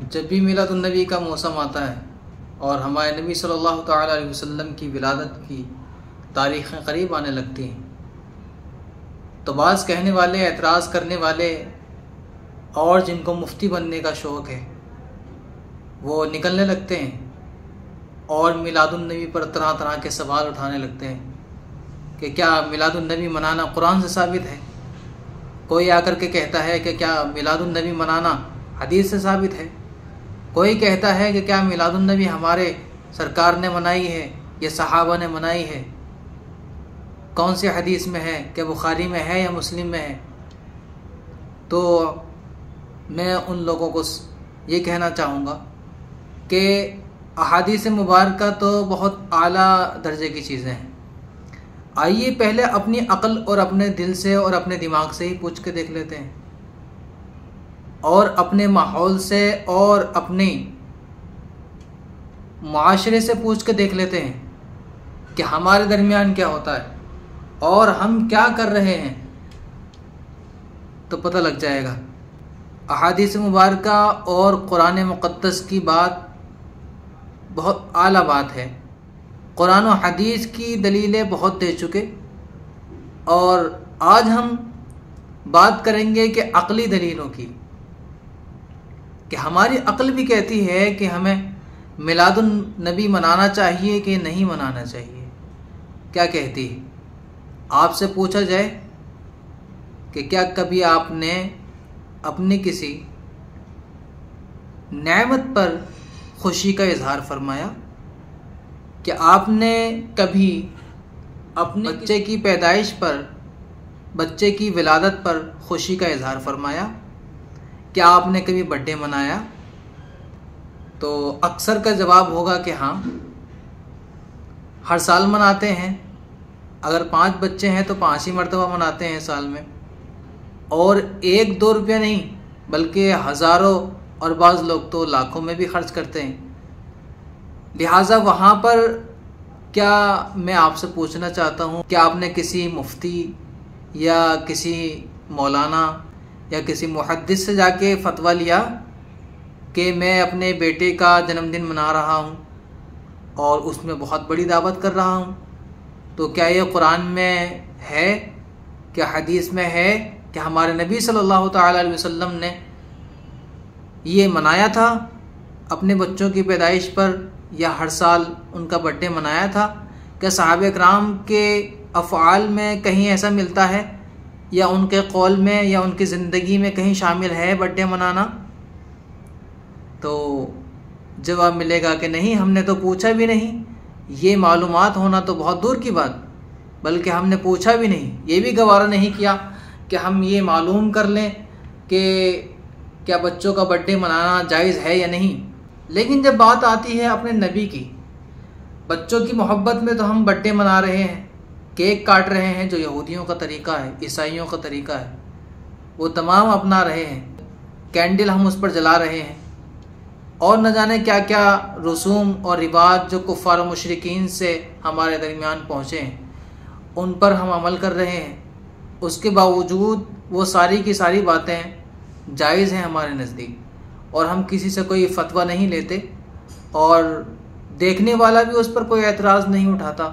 जब भी मिलादुन्नबी का मौसम आता है और हमारे नबी सल्लल्लाहु तआला अलैहि वसल्लम की विलादत की तारीख़ें करीब आने लगती हैं तो बाज़ कहने वाले, एतराज़ करने वाले और जिनको मुफ्ती बनने का शौक़ है वो निकलने लगते हैं और मिलादुन्नबी पर तरह तरह के सवाल उठाने लगते हैं कि क्या मिलादुन्नबी मनाना कुरान से साबित है। कोई आकर के कहता है कि क्या मिलादुन्नबी मनाना हदीस से साबित है। कोई कहता है कि क्या मिलादुन्नबी हमारे सरकार ने मनाई है या सहाबा ने मनाई है, कौन सी हदीस में है, क्या बुखारी में है या मुस्लिम में है। तो मैं उन लोगों को ये कहना चाहूँगा कि अहादीस मुबारका तो बहुत आला दर्जे की चीज़ें हैं। आइए पहले अपनी अक्ल और अपने दिल से और अपने दिमाग से ही पूछ के देख लेते हैं और अपने माहौल से और अपने माशरे से पूछ के देख लेते हैं कि हमारे दरमियान क्या होता है और हम क्या कर रहे हैं, तो पता लग जाएगा। अहादीस मुबारका और कुरान मुक़द्दस की बात बहुत आला बात है। कुरान और हदीस की दलीलें बहुत दे चुके और आज हम बात करेंगे कि अक़ली दलीलों की, कि हमारी अक्ल भी कहती है कि हमें मिलादुन नबी मनाना चाहिए कि नहीं मनाना चाहिए। क्या कहती है? आपसे पूछा जाए कि क्या कभी आपने अपनी किसी नेमत पर खुशी का इजहार फरमाया? क्या आपने कभी अपने बच्चे की पैदाइश पर, बच्चे की विलादत पर खुशी का इजहार फरमाया? क्या आपने कभी बर्थडे मनाया? तो अक्सर का जवाब होगा कि हाँ, हर साल मनाते हैं। अगर 5 बच्चे हैं तो 5 ही मरतबा मनाते हैं साल में, और 1-2 रुपया नहीं बल्कि हज़ारों और बाज़ लोग तो लाखों में भी खर्च करते हैं। लिहाजा वहाँ पर क्या मैं आपसे पूछना चाहता हूँ, क्या आपने किसी मुफ्ती या किसी मौलाना या किसी मुहद्दिस से जाके फ़तवा लिया कि मैं अपने बेटे का जन्मदिन मना रहा हूँ और उसमें बहुत बड़ी दावत कर रहा हूँ? तो क्या ये कुरान में है, क्या हदीस में है कि हमारे नबी सल्लल्लाहु तआला अलैहि वसल्लम ने ये मनाया था अपने बच्चों की पैदाइश पर, या हर साल उनका बर्थडे मनाया था? क्या सहाबे किराम के अफ़आल में कहीं ऐसा मिलता है या उनके कौल में या उनकी ज़िंदगी में कहीं शामिल है बर्थडे मनाना? तो जवाब मिलेगा कि नहीं, हमने तो पूछा भी नहीं। ये मालूमात होना तो बहुत दूर की बात, बल्कि हमने पूछा भी नहीं, ये भी गवारा नहीं किया कि हम ये मालूम कर लें कि क्या बच्चों का बर्थडे मनाना जायज़ है या नहीं। लेकिन जब बात आती है अपने नबी की, बच्चों की मोहब्बत में, तो हम बर्थडे मना रहे हैं, केक काट रहे हैं जो यहूदियों का तरीका है, ईसाइयों का तरीका है, वो तमाम अपना रहे हैं। कैंडल हम उस पर जला रहे हैं और न जाने क्या क्या रसूम और रिवाज जो कुफ़ार और मुशरिकीन से हमारे दरमियान पहुँचे हैं उन पर हम अमल कर रहे हैं। उसके बावजूद वो सारी की सारी बातें जायज़ हैं हमारे नज़दीक और हम किसी से कोई फ़तवा नहीं लेते और देखने वाला भी उस पर कोई एतराज़ नहीं उठाता।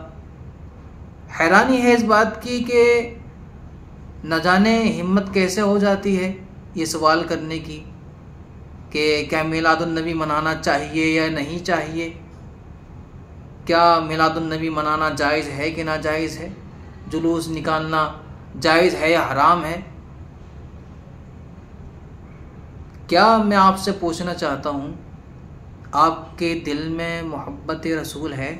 हैरानी है इस बात की कि न जाने हिम्मत कैसे हो जाती है ये सवाल करने की कि क्या मिलादुन्नबी मनाना चाहिए या नहीं चाहिए, क्या मिलादुन्नबी मनाना जायज़ है कि ना जायज़ है, जुलूस निकालना जायज़ है या हराम है। क्या मैं आपसे पूछना चाहता हूँ, आपके दिल में मोहब्बत रसूल है?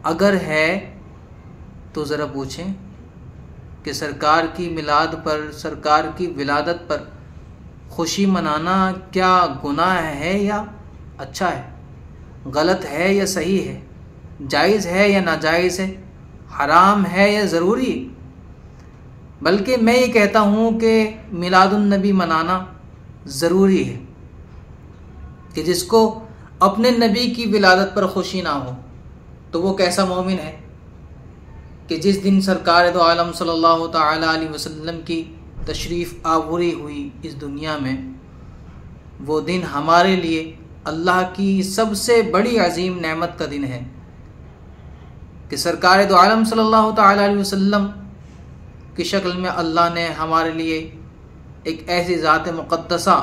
अगर है तो ज़रा पूछें कि सरकार की मिलाद पर, सरकार की विलादत पर खुशी मनाना क्या गुनाह है या अच्छा है, गलत है या सही है, जायज़ है या नाजायज़ है, हराम है या ज़रूरी? बल्कि मैं ये कहता हूँ कि मिलादुन्नबी मनाना ज़रूरी है, कि जिसको अपने नबी की विलादत पर खुशी ना हो तो वो कैसा मोमिन है कि जिस दिन सरकार दो आलम सल्लल्लाहु तआला अलैहि वसल्लम की तशरीफ़ आवरी हुई इस दुनिया में, वो दिन हमारे लिए अल्लाह की सबसे बड़ी अजीम नेमत का दिन है कि सरकार दो आलम सल्लल्लाहु ताला अलैहि वसल्लम की शक्ल में अल्लाह ने हमारे लिए एक ऐसी ज़ात मुक़द्दसा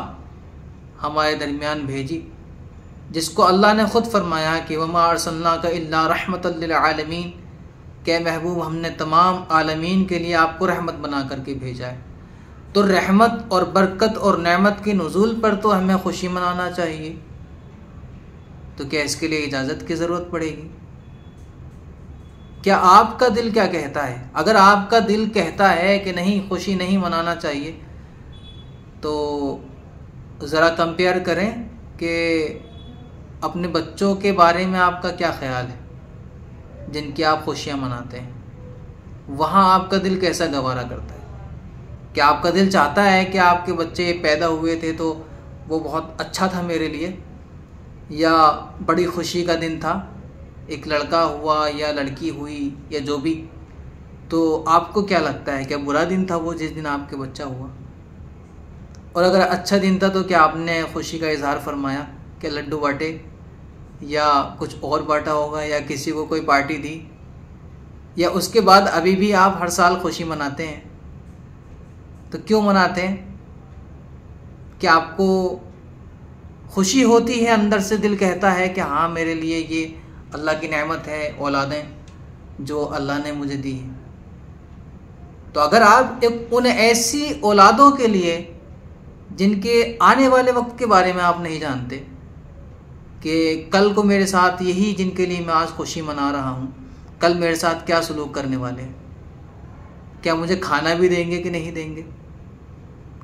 हमारे दरमियान भेजी जिसको अल्लाह ने ख़ुद फरमाया कि वमा अर्सलनाका इल्ला रहमतल लिल आलमीन, के महबूब हमने तमाम आलमीन के लिए आपको रहमत बना करके भेजा है। तो रहमत और बरकत और नेमत के नुज़ूल पर तो हमें खुशी मनाना चाहिए। तो क्या इसके लिए इजाज़त की ज़रूरत पड़ेगी? क्या आपका दिल क्या कहता है? अगर आपका दिल कहता है कि नहीं, खुशी नहीं मनाना चाहिए, तो ज़रा कंपेयर करें कि अपने बच्चों के बारे में आपका क्या ख्याल है जिनकी आप खुशियाँ मनाते हैं। वहाँ आपका दिल कैसा गवारा करता है? क्या आपका दिल चाहता है कि आपके बच्चे पैदा हुए थे तो वो बहुत अच्छा था मेरे लिए, या बड़ी खुशी का दिन था, एक लड़का हुआ या लड़की हुई या जो भी, तो आपको क्या लगता है क्या बुरा दिन था वो जिस दिन आपके बच्चा हुआ? और अगर अच्छा दिन था तो क्या आपने खुशी का इजहार फरमाया? क्या लड्डू बांटे या कुछ और बांटा होगा या किसी को कोई पार्टी दी? या उसके बाद अभी भी आप हर साल खुशी मनाते हैं? तो क्यों मनाते हैं? क्या आपको खुशी होती है, अंदर से दिल कहता है कि हाँ मेरे लिए ये अल्लाह की नेमत है, औलादें जो अल्लाह ने मुझे दी है? तो अगर आप उन ऐसी औलादों के लिए जिनके आने वाले वक्त के बारे में आप नहीं जानते कि कल को मेरे साथ यही जिनके लिए मैं आज खुशी मना रहा हूँ, कल मेरे साथ क्या सलूक करने वाले हैं, क्या मुझे खाना भी देंगे कि नहीं देंगे,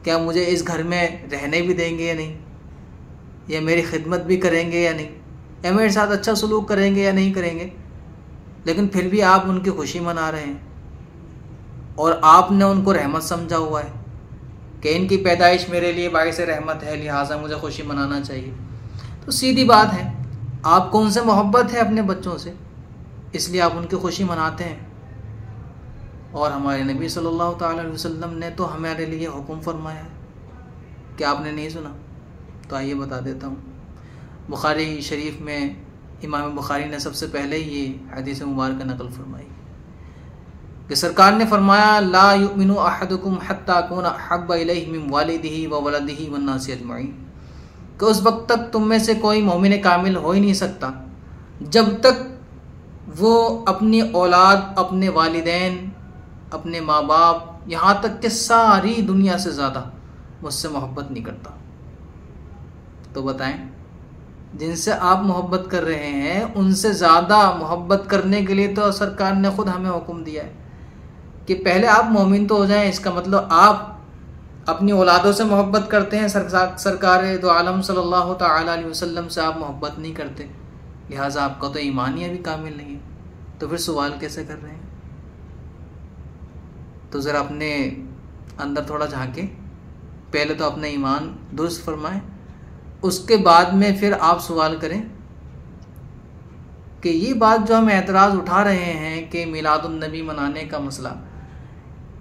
क्या मुझे इस घर में रहने भी देंगे या नहीं, या मेरी खिदमत भी करेंगे या नहीं, या मेरे साथ अच्छा सलूक करेंगे या नहीं करेंगे, लेकिन फिर भी आप उनकी खुशी मना रहे हैं और आपने उनको रहमत समझा हुआ है कि इनकी पैदाइश मेरे लिए बाइस रहमत है, लिहाजा मुझे खुशी मनाना चाहिए। तो सीधी बात है, आपको उनसे मोहब्बत है अपने बच्चों से, इसलिए आप उनकी खुशी मनाते हैं। और हमारे नबी सल्लल्लाहु ताला अलैहि वसल्लम ने तो हमारे लिए हुक्म फरमाया है कि आपने नहीं सुना? तो आइए बता देता हूँ। बुखारी शरीफ में इमाम बुखारी ने सबसे पहले ये हदीस मुबारक नकल फरमाई कि सरकार ने फरमाया, ला युमिनु अहदुकुम हत्ता अकूना अहब्बा इलैहि मिन वालिदिही व वलदिही वन नासी अजमईन, कि उस वक्त तक तुम में से कोई मोमिन कामिल हो ही नहीं सकता जब तक वो अपनी औलाद, अपने वालिदैन, अपने माँ बाप, यहाँ तक कि सारी दुनिया से ज़्यादा मुझसे मोहब्बत नहीं करता। तो बताएं, जिनसे आप मोहब्बत कर रहे हैं उनसे ज़्यादा मोहब्बत करने के लिए तो सरकार ने ख़ुद हमें हुक्म दिया है कि पहले आप मोमिन तो हो जाएं। इसका मतलब आप अपनी औलादों से मोहब्बत करते हैं, सरकार दो आलम सल्लल्लाहु ताला अलैहि वसल्लम से आप मोहब्बत नहीं करते, लिहाजा आपका तो ईमान ही अभी कामिल नहीं है। तो फिर सवाल कैसे कर रहे हैं? तो ज़रा अपने अंदर थोड़ा झांके, पहले तो अपना ईमान दुरुस्त फरमाएं, उसके बाद में फिर आप सवाल करें कि ये बात जो हम एतराज़ उठा रहे हैं कि मिलादुन नबी मनाने का मसला,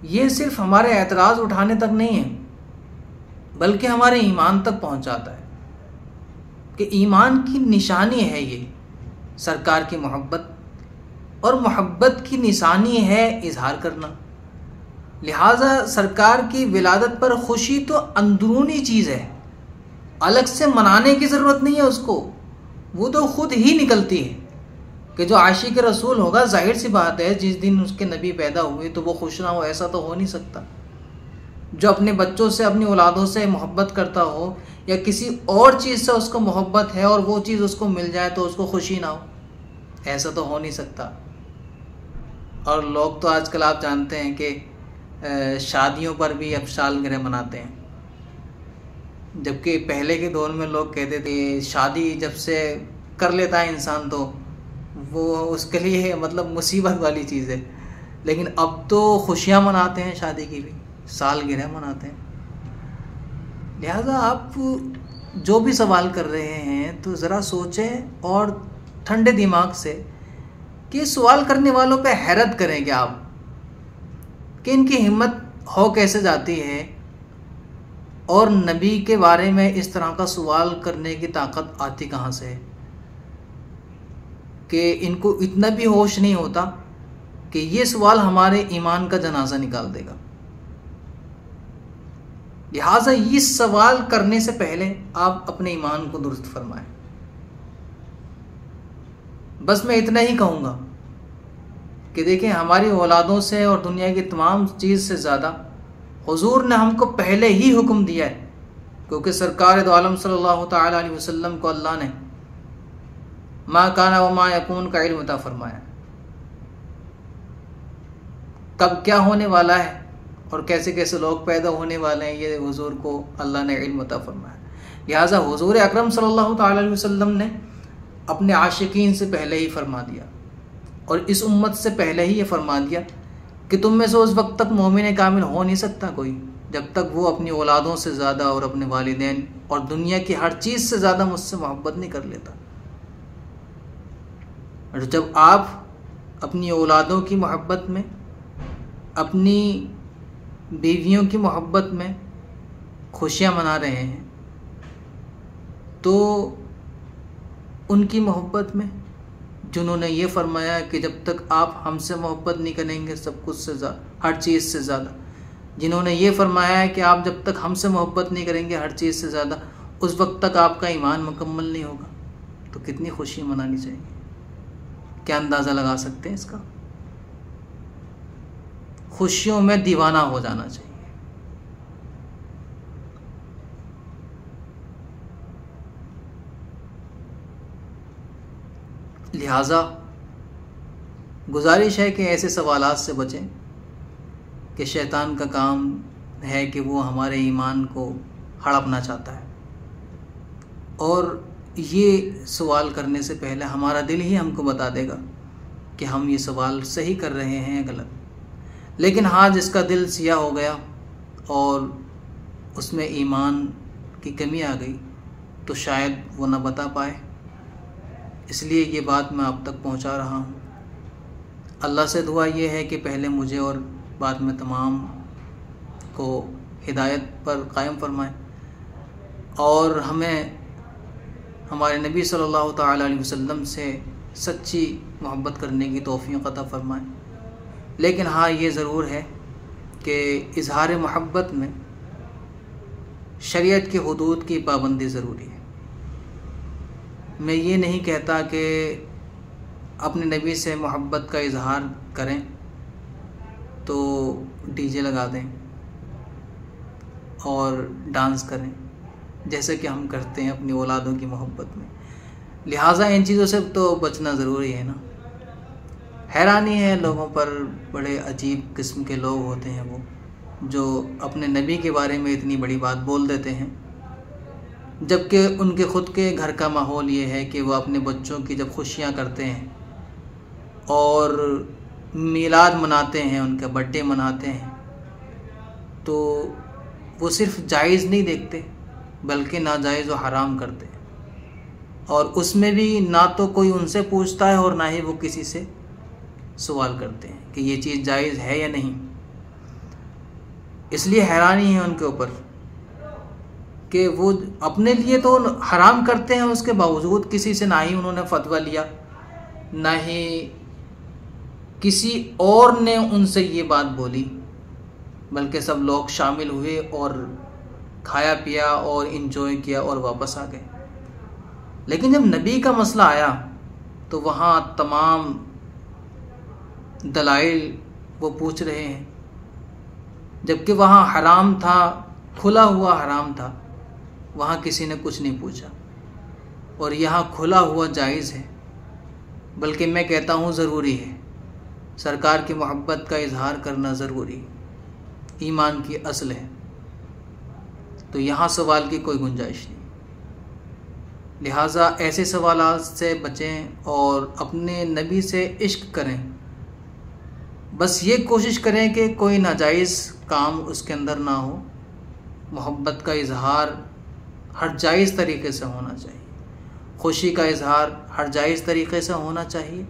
ये सिर्फ हमारे एतराज़ उठाने तक नहीं है बल्कि हमारे ईमान तक पहुंच जाता है कि ईमान की निशानी है ये सरकार की मोहब्बत, और मोहब्बत की निशानी है इजहार करना। लिहाजा सरकार की विलादत पर खुशी तो अंदरूनी चीज़ है, अलग से मनाने की ज़रूरत नहीं है उसको, वो तो खुद ही निकलती है कि जो आशिक रसूल होगा, जाहिर सी बात है जिस दिन उसके नबी पैदा हुए तो वो खुश ना हो, ऐसा तो हो नहीं सकता। जो अपने बच्चों से, अपनी औलादों से मोहब्बत करता हो या किसी और चीज़ से उसको मोहब्बत है और वो चीज़ उसको मिल जाए तो उसको खुशी ना हो, ऐसा तो हो नहीं सकता। और लोग तो आजकल आप जानते हैं कि शादियों पर भी अब सालगिरह मनाते हैं, जबकि पहले के दौर में लोग कहते थे शादी जब से कर लेता है इंसान तो वो उसके लिए मतलब मुसीबत वाली चीज़ है। लेकिन अब तो खुशियाँ मनाते हैं, शादी की भी सालगिरह मनाते हैं। लिहाजा आप जो भी सवाल कर रहे हैं तो ज़रा सोचें और ठंडे दिमाग से कि सवाल करने वालों पे हैरत करेंगे आप कि इनकी हिम्मत हो कैसे जाती है और नबी के बारे में इस तरह का सवाल करने की ताकत आती कहाँ से है कि इनको इतना भी होश नहीं होता कि ये सवाल हमारे ईमान का जनाजा निकाल देगा। लिहाजा इस सवाल करने से पहले आप अपने ईमान को दुरुस्त फरमाएं। बस मैं इतना ही कहूँगा कि देखें, हमारी औलादों से और दुनिया की तमाम चीज़ से ज़्यादा हुजूर ने हमको पहले ही हुक्म दिया है, क्योंकि सरकार दो आलम सल्लल्लाहु तआला अलैहि वसल्लम को अल्लाह ने मा काना व मा यकून का इल्म अता फरमाया। कब क्या होने वाला है और कैसे कैसे लोग पैदा होने वाले हैं, ये हुजूर को अल्लाह ने इल्म अता फरमाया। लिहाजा हुजूर अकरम सल्लल्लाहु तआला अलैहि वसल्लम ने अपने आशिकीन से पहले ही फरमा दिया और इस उम्मत से पहले ही ये फरमा दिया कि तुम में से उस वक्त तक मोमिन कामिल हो नहीं सकता कोई जब तक वो अपनी औलादों से ज़्यादा और अपने वालिदैन और दुनिया की हर चीज़ से ज़्यादा मुझसे मोहब्बत नहीं कर लेता। और जब आप अपनी औलादों की मोहब्बत में, अपनी बीवियों की मोहब्बत में खुशियाँ मना रहे हैं, तो उनकी मोहब्बत में जिन्होंने ये फरमाया कि जब तक आप हमसे मोहब्बत नहीं करेंगे सब कुछ से हर चीज़ से ज़्यादा, जिन्होंने ये फरमाया है कि आप जब तक हमसे मोहब्बत नहीं करेंगे हर चीज़ से ज़्यादा, उस वक्त तक आपका ईमान मुकम्मल नहीं होगा, तो कितनी खुशी मनानी चाहिए। क्या अंदाज़ा लगा सकते हैं इसका? खुशियों में दीवाना हो जाना चाहिए। लिहाजा गुजारिश है कि ऐसे सवालात से बचें कि शैतान का काम है कि वो हमारे ईमान को हड़पना चाहता है, और ये सवाल करने से पहले हमारा दिल ही हमको बता देगा कि हम ये सवाल सही कर रहे हैं या गलत। लेकिन हाँ, जिसका दिल सिया हो गया और उसमें ईमान की कमी आ गई तो शायद वो ना बता पाए, इसलिए ये बात मैं आप तक पहुंचा रहा हूं। अल्लाह से दुआ ये है कि पहले मुझे और बाद में तमाम को हिदायत पर कायम फरमाए और हमें हमारे नबी सल्लल्लाहु तआला अलैहि वसल्लम से सच्ची मोहब्बत करने की तौफीक अता फरमाए। लेकिन हाँ, ये ज़रूर है कि इजहार मोहब्बत में शरीयत की हुदूद की पाबंदी ज़रूरी है। मैं ये नहीं कहता कि अपने नबी से मोहब्बत का इजहार करें तो डीजे लगा दें और डांस करें जैसे कि हम करते हैं अपनी औलादों की मोहब्बत में। लिहाजा इन चीज़ों से तो बचना ज़रूरी है ना। हैरानी है लोगों पर, बड़े अजीब किस्म के लोग होते हैं वो जो अपने नबी के बारे में इतनी बड़ी बात बोल देते हैं, जबकि उनके ख़ुद के घर का माहौल ये है कि वो अपने बच्चों की जब खुशियाँ करते हैं और मिलाद मनाते हैं, उनका बर्थडे मनाते हैं, तो वो सिर्फ़ जायज़ नहीं देखते बल्कि नाजायज़ व हराम करते हैं, और उसमें भी ना तो कोई उनसे पूछता है और ना ही वो किसी से सवाल करते हैं कि ये चीज़ जायज़ है या नहीं। इसलिए हैरानी है उनके ऊपर कि वो अपने लिए तो हराम करते हैं, उसके बावजूद किसी से ना ही उन्होंने फतवा लिया, ना ही किसी और ने उनसे ये बात बोली, बल्कि सब लोग शामिल हुए और खाया पिया और इन्जॉय किया और वापस आ गए। लेकिन जब नबी का मसला आया तो वहाँ तमाम दलाइल वो पूछ रहे हैं, जबकि वहाँ हराम था, खुला हुआ हराम था, वहाँ किसी ने कुछ नहीं पूछा, और यहाँ खुला हुआ जायज़ है, बल्कि मैं कहता हूँ ज़रूरी है। सरकार की मोहब्बत का इजहार करना ज़रूरी, ईमान की असल है, तो यहाँ सवाल की कोई गुंजाइश नहीं। लिहाजा ऐसे सवालात से बचें और अपने नबी से इश्क करें। बस ये कोशिश करें कि कोई नाजायज़ काम उसके अंदर ना हो। मोहब्बत का इजहार हर जायज़ तरीके से होना चाहिए, खुशी का इजहार हर जायज़ तरीके से होना चाहिए,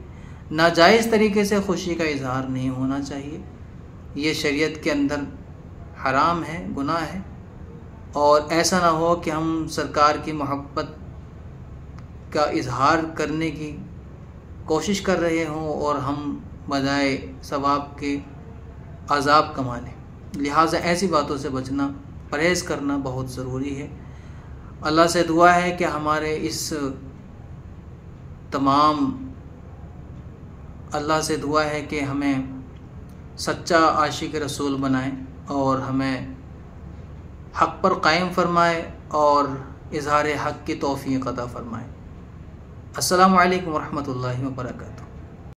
नाजायज़ तरीके से खुशी का इजहार नहीं होना चाहिए। ये शरीयत के अंदर हराम है, गुनाह है, और ऐसा ना हो कि हम सरकार की मोहब्बत का इजहार करने की कोशिश कर रहे हों और हम बजाय सवाब के अज़ाब कमा लें। लिहाजा ऐसी बातों से बचना, परहेज़ करना बहुत ज़रूरी है। अल्लाह से दुआ है कि हमारे इस तमाम अल्लाह से दुआ है कि हमें सच्चा आशिक रसूल बनाए और हमें हक़ पर कायम फरमाए और इज़हार हक़ की तौफ़ीक़ अता फरमाए। अस्सलामु अलैकुम वरहमतुल्लाहि व बरकातुहू।